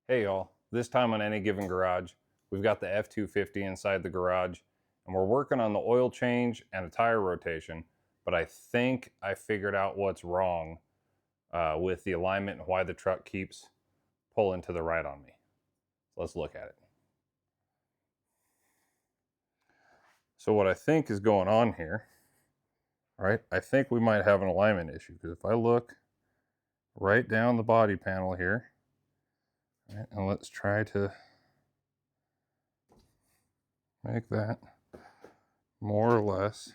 Hey y'all, this time on Any Given Garage, we've got the F250 inside the garage and we're working on the oil change and a tire rotation, but I think I figured out what's wrong with the alignment and why the truck keeps pulling to the right on me. Let's look at it. So what I think is going on here, right, I think we might have an alignment issue because if I look right down the body panel here, right, and let's try to make that more or less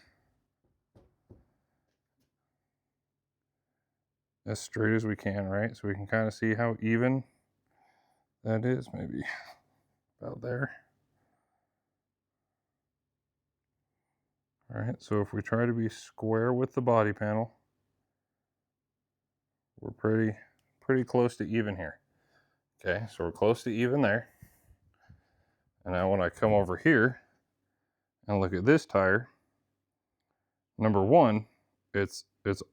as straight as we can, right? So we can kind of see how even that is, maybe about there. All right, so if we try to be square with the body panel, we're pretty close to even here. Okay, so we're close to even there. And now when I come over here and look at this tire, number one, it's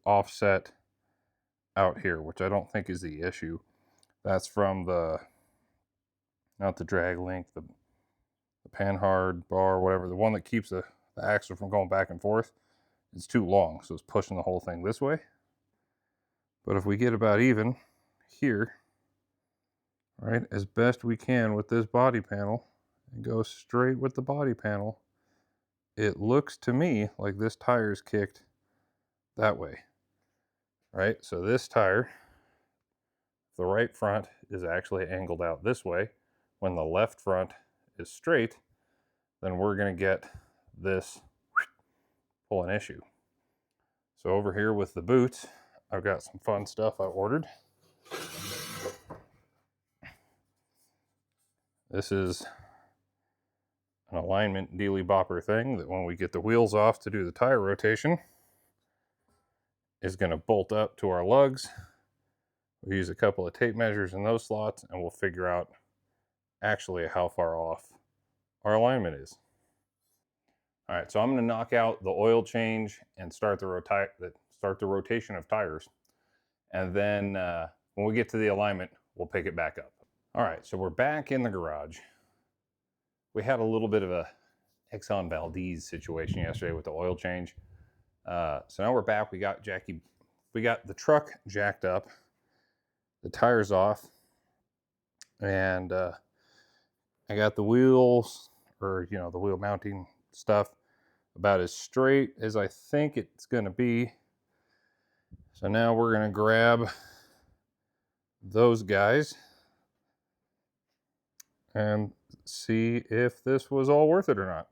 offset out here, which I don't think is the issue. That's from not the drag link, the panhard bar, whatever, the one that keeps the axle from going back and forth. It's too long, so it's pushing the whole thing this way. But if we get about even here, right, as best we can with this body panel, and go straight with the body panel, it looks to me like this tire is kicked that way, right? So this tire, the right front is actually angled out this way. When the left front is straight, then we're going to get this pull an issue. So over here with the boots, I've got some fun stuff I ordered. This is an alignment dealy bopper thing that when we get the wheels off to do the tire rotation is going to bolt up to our lugs. We'll use a couple of tape measures in those slots and we'll figure out actually how far off our alignment is. All right, so I'm going to knock out the oil change and start the rotation of tires. And then when we get to the alignment, we'll pick it back up. All right, so we're back in the garage. We had a little bit of a Exxon Valdez situation yesterday with the oil change. So now we're back. We got the truck jacked up, the tires off, and I got the wheels, or the wheel mounting stuff, about as straight as I think it's going to be. So now we're going to grab those guys and see if this was all worth it or not.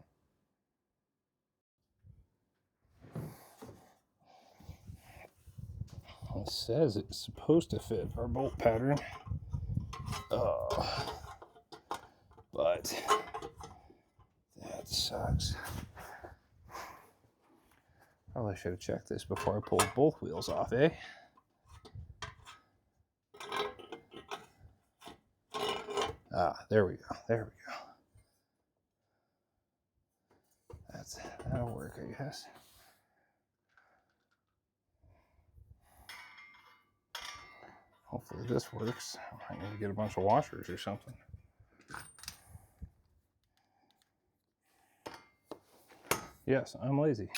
It says it's supposed to fit our bolt pattern. But that sucks. Probably should have checked this before I pulled both wheels off, eh? There we go. There we go. That'll work, I guess. Hopefully this works. I might need to get a bunch of washers or something. Yes, I'm lazy.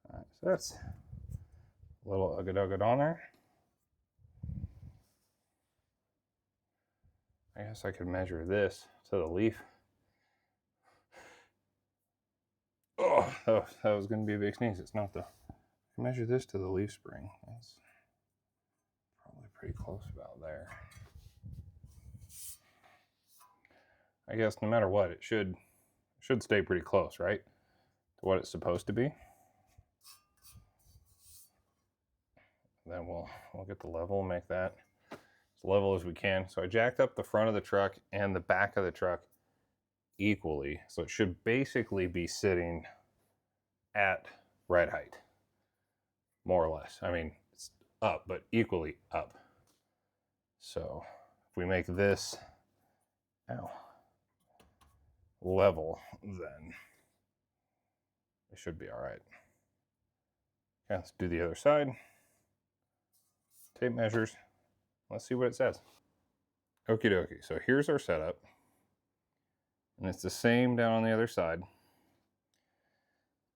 All right, so that's a little ugga-dugga on there. I guess I could measure this to the leaf. Oh, that was going to be a big sneeze. It's not though. Measure this to the leaf spring. That's probably pretty close about there. I guess no matter what, it should stay pretty close, right, to what it's supposed to be. Then we'll get the level, make that as level as we can. So I jacked up the front of the truck and the back of the truck equally, so it should basically be sitting at right height, more or less. I mean, it's up, but equally up. So if we make this, level, then it should be all right. Okay, let's do the other side. Tape measures. Let's see what it says. Okie dokie. So here's our setup. And it's the same down on the other side.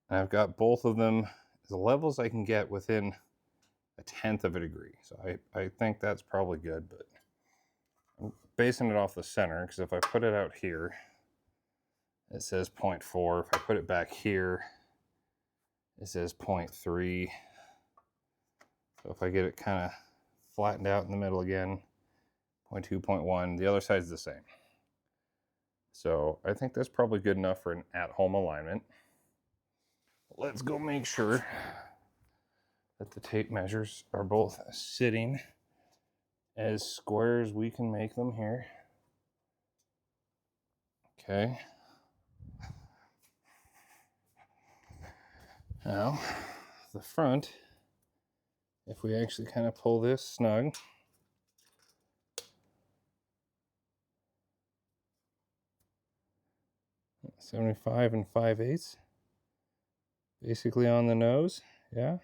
And I've got both of them as level as I can get within 1/10 of a degree. So I think that's probably good, but I'm basing it off the center, because if I put it out here, it says 0.4. If I put it back here, it says 0.3. So if I get it kind of flattened out in the middle again, 0.2, 0.1, the other side's the same. So I think that's probably good enough for an at-home alignment. Let's go make sure that the tape measures are both sitting as square as we can make them here. Okay. Now, the front, if we actually kind of pull this snug, .75 5/8, basically on the nose, yeah.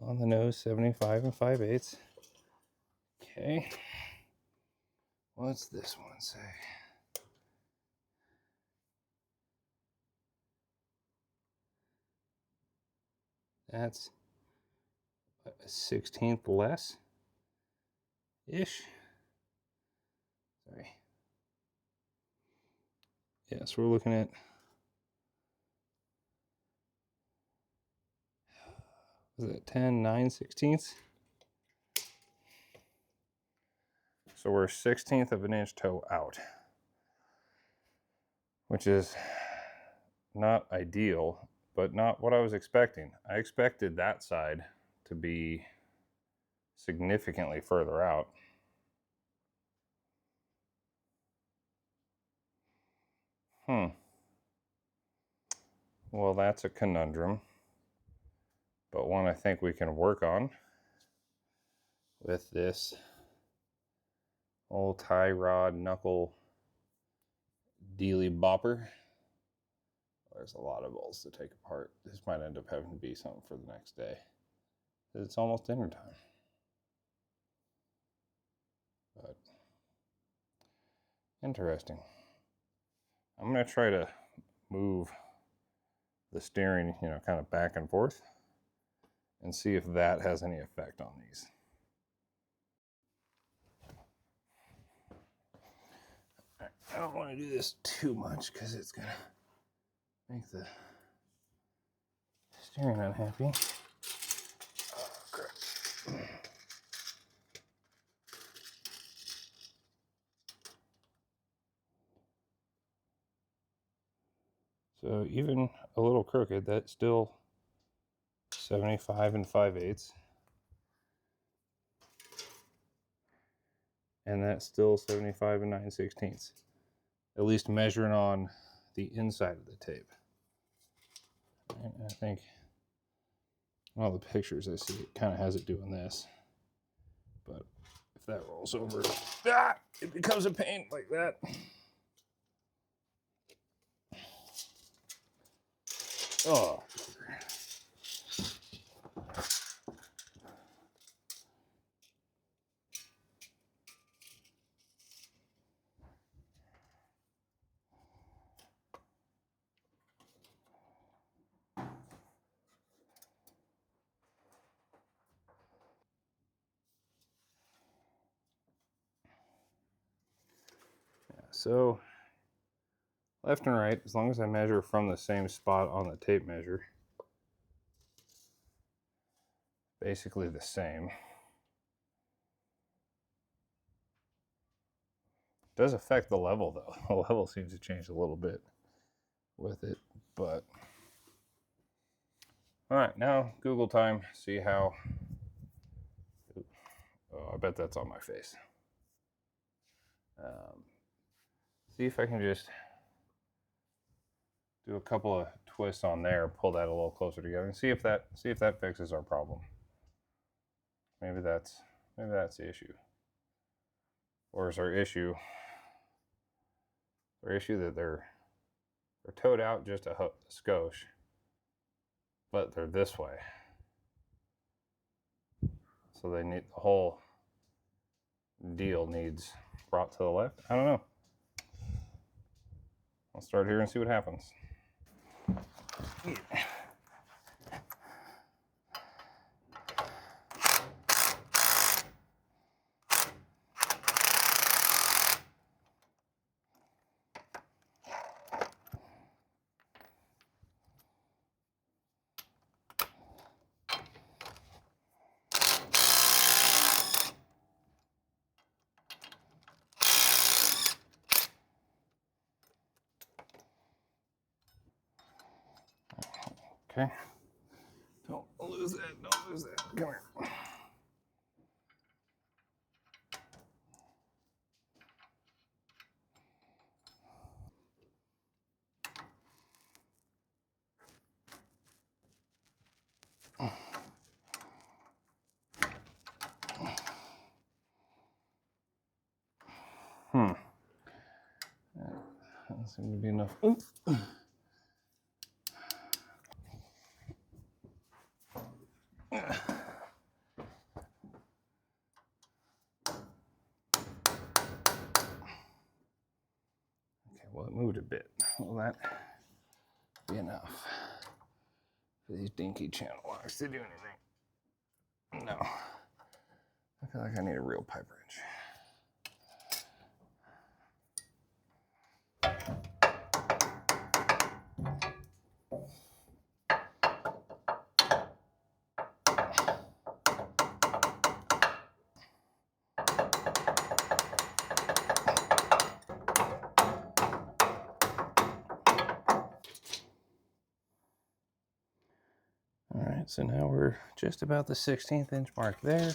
On the nose, 75 5/8. Okay. What's this one say? That's a 1/16 less ish. Sorry. Yeah, so we're looking at, was it 10 9/16? So we're 1/16 of an inch toe out, which is not ideal, but not what I was expecting. I expected that side to be significantly further out. Well, that's a conundrum, but one I think we can work on with this old tie rod knuckle dealy bopper. There's a lot of bolts to take apart. This might end up having to be something for the next day, because it's almost dinner time. But interesting. I'm going to try to move the steering, kind of back and forth, and see if that has any effect on these. I don't want to do this too much because it's going to make the steering unhappy. Oh, crap. So even a little crooked, that's still 75 5/8. And that's still 75 9/16. At least measuring on the inside of the tape. And I think all the pictures I see, it kind of has it doing this. But if that rolls over, it becomes a pain like that. Oh. So left and right, as long as I measure from the same spot on the tape measure, basically the same. It does affect the level though. The level seems to change a little bit with it, but all right, now Google time, see how, oh, I bet that's on my face. See if I can just do a couple of twists on there, pull that a little closer together, and see if that fixes our problem. Maybe that's the issue. Or is our issue their issue that they're towed out just a skosh, but they're this way. So they need, the whole deal needs brought to the left. I don't know. I'll start here and see what happens. Okay. Don't lose that. Don't lose that. Come here. That doesn't seem to be enough. Ooh. Okay, well, it moved a bit. Will that be enough for these dinky channel locks to do anything? No. I feel like I need a real pipe wrench. All right, so now we're just about the 16th inch mark there.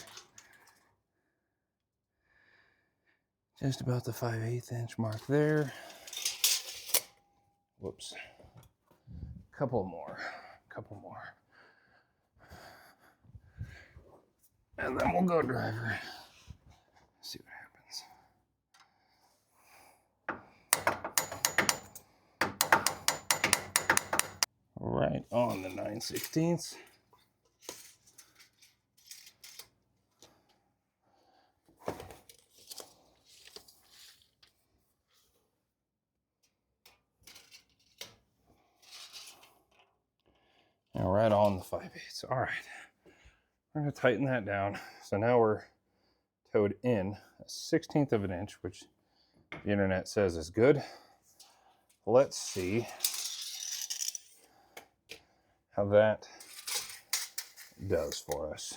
Just about the 5/8 inch mark there. Whoops. Couple more. And then we'll go driver. See what happens. Right on the 9/16. And right on the 5/8. All right. We're going to tighten that down. So now we're towed in a 1/16 of an inch, which the internet says is good. Let's see how that does for us.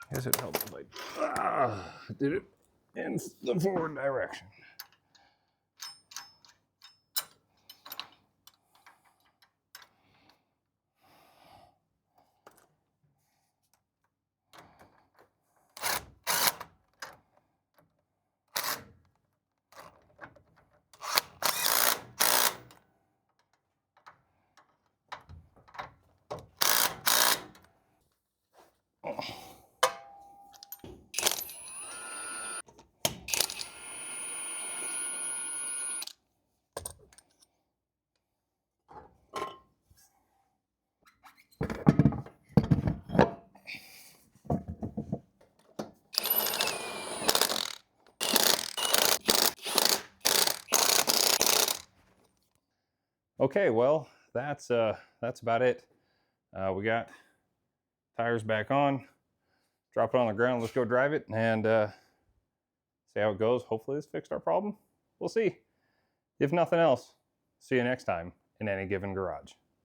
I guess it helps if I did it in the forward direction. Okay, well, that's about it. We got tires back on. Drop it on the ground. Let's go drive it and see how it goes. Hopefully this fixed our problem. We'll see. If nothing else, see you next time in any given garage.